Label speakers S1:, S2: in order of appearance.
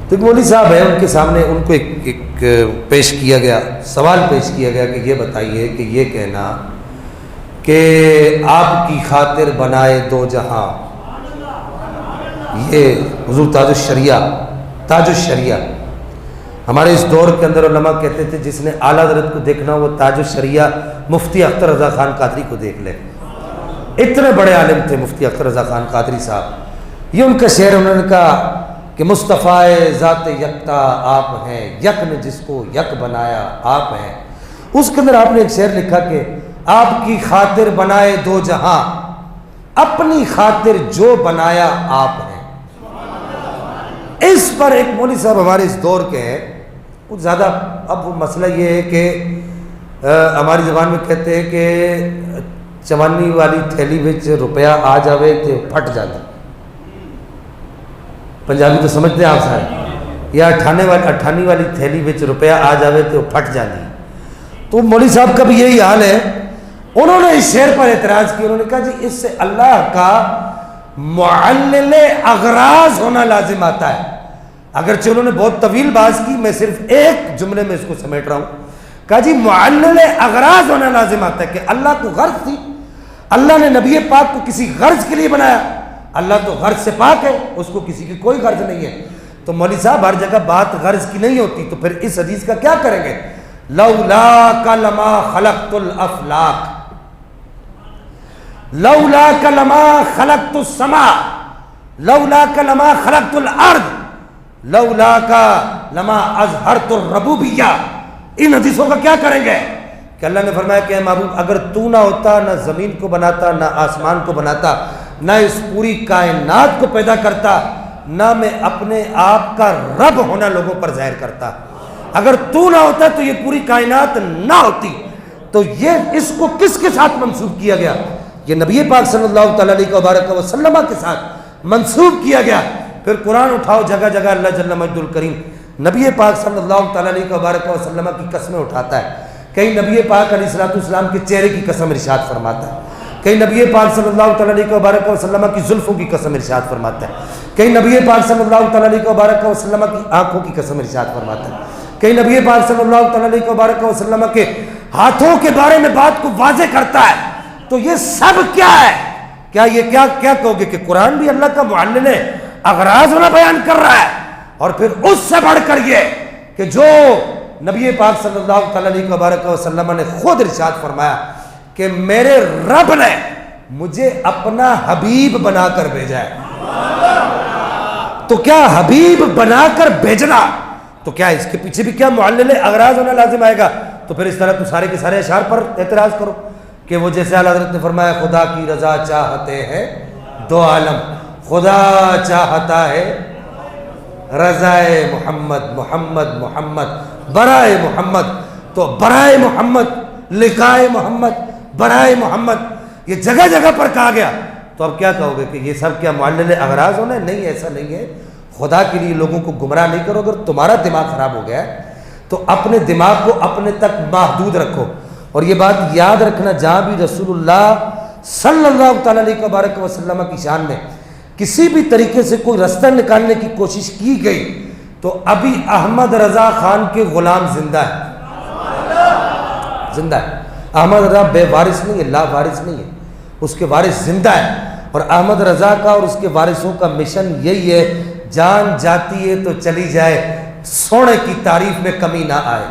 S1: تو مولوی صاحب ہیں، ان کے سامنے ان کو ایک پیش کیا گیا، سوال پیش کیا گیا کہ یہ بتائیے کہ یہ کہنا کہ آپ کی خاطر بنائے دو جہاں، یہ حضور تاج الشریعہ ہمارے اس دور کے اندر علماء کہتے تھے جس نے اعلیٰ حضرت کو دیکھنا وہ تاج الشریعہ مفتی اختر رضا خان قادری کو دیکھ لے۔ اتنے بڑے عالم تھے مفتی اختر رضا خان قادری صاحب۔ یہ ان کا شعر، انہوں نے کہا کہ مصطفیٰ ذات یکتا آپ ہیں، یک نے جس کو یک بنایا آپ ہیں۔ اس کے اندر آپ نے ایک شعر لکھا کہ آپ کی خاطر بنائے دو جہاں، اپنی خاطر جو بنایا آپ ہیں۔ اس پر ایک مولوی صاحب ہمارے اس دور کے ہیں، کچھ زیادہ اب وہ مسئلہ یہ ہے کہ ہماری زبان میں کہتے ہیں کہ چوانی والی تھیلی وچ روپیہ آ جاوے تو پھٹ جاتا، پنجابی تو سمجھتے ہیں آپ سارے، یا اٹھانی والی تھیلی وچ روپیہ آ جاوے تو پھٹ جاتی۔ تو مولوی صاحب کا بھی یہی حال ہے۔ انہوں نے اس شعر پر اعتراض کیا، انہوں نے کہا جی اس سے اللہ کا معلل اغراض ہونا لازم آتا ہے۔ اگرچہ انہوں نے بہت طویل بحث کی، میں صرف ایک جملے میں اس کو سمیٹ رہا ہوں۔ کہا جی معلل اغراض ہونا لازم آتا ہے کہ اللہ کو غرض تھی، اللہ نے نبی پاک کو کسی غرض کے لیے بنایا، اللہ تو غرض سے پاک ہے، اس کو کسی کی کوئی غرض نہیں ہے۔ تو مولوی صاحب ہر جگہ بات غرض کی نہیں ہوتی، تو پھر اس حدیث کا کیا کریں گے؟ لولاک لما خلقت الافلاک، لولاک لما خلقت السماء، لولاک لما خلقت الارض، لولاک لما اظہرت الربوبیہ۔ ان حدیثوں کا کیا کریں گے کہ اللہ نے فرمایا کہ اے محبوب اگر تو نہ ہوتا، نہ زمین کو بناتا، نہ آسمان کو بناتا، نہ اس پوری کائنات کو پیدا کرتا، نہ میں اپنے آپ کا رب ہونا لوگوں پر ظاہر کرتا۔ اگر تو نہ ہوتا تو یہ پوری کائنات نہ ہوتی۔ تو یہ اس کو کس کے ساتھ منسوب کیا گیا؟ یہ نبی پاک صلی اللہ تعالیٰ علیہ وبارک وسلم کے ساتھ منسوب کیا گیا۔ پھر قرآن اٹھاؤ، جگہ جگہ اللہ جل مجد الکریم نبی پاک صلی اللہ تعالیٰ علیہ وبارک وسلم کی قسمیں اٹھاتا ہے۔ کہیں نبی پاک علیہ السلام کے چہرے کی قسم ارشاد فرماتا ہے، کہیں نبی پاک صلی اللہ تعالیٰ علیہ وبارک وسلم کی زلفوں کی قسم ارشاد فرماتا ہے، کہیں نبی پاک صلی اللہ تعالیٰ علیہ وبارک وسلم کی آنکھوں کی قسم ارشاد فرماتا ہے، کہیں نبی پاک صلی اللہ تعالیٰ علیہ وبارک وسلم کے ہاتھوں کے بارے میں بات کو واضح کرتا ہے۔ تو یہ سب کیا ہے؟ کیا یہ کیا کہو گے کہ قرآن بھی اللہ کا معلل اغراض ہونا بیان کر رہا ہے؟ اور پھر اس سے بڑھ کر یہ کہ جو نبی پاک صلی اللہ تعالیٰ علیہ وبارک وسلم نے خود ارشاد فرمایا کہ میرے رب نے مجھے اپنا حبیب بنا کر بھیجا ہے۔ تو کیا حبیب بنا کر بھیجنا، تو کیا اس کے پیچھے بھی کیا معلل اغراض ہونا لازم آئے گا؟ تو پھر اس طرح تو سارے کے سارے اشعار پر اعتراض کرو کہ وہ جیسے اعلیٰ حضرت نے فرمایا خدا کی رضا چاہتے ہیں دو عالم، خدا چاہتا ہے رضائے محمد، محمد محمد برائے محمد، تو برائے محمد، لقائے محمد، برائے محمد یہ جگہ جگہ پر کہا گیا۔ تو اب کیا کہو گے کہ یہ سب کیا معلل اغراض ہونا ہے؟ نہیں، ایسا نہیں ہے۔ خدا کے لیے لوگوں کو گمراہ نہیں کرو۔ اگر تمہارا دماغ خراب ہو گیا ہے تو اپنے دماغ کو اپنے تک محدود رکھو۔ اور یہ بات یاد رکھنا، جہاں بھی رسول اللہ صلی اللہ تعالیٰ علیہ وبارک وسلم کی شان میں کسی بھی طریقے سے کوئی رستہ نکالنے کی کوشش کی گئی تو ابھی احمد رضا خان کے غلام زندہ ہے، زندہ ہے۔ احمد رضا بے وارث نہیں ہے، لا وارث نہیں ہے، اس کے وارث زندہ ہے۔ اور احمد رضا کا اور اس کے وارثوں کا مشن یہی ہے، جان جاتی ہے تو چلی جائے، سونے کی تعریف میں کمی نہ آئے۔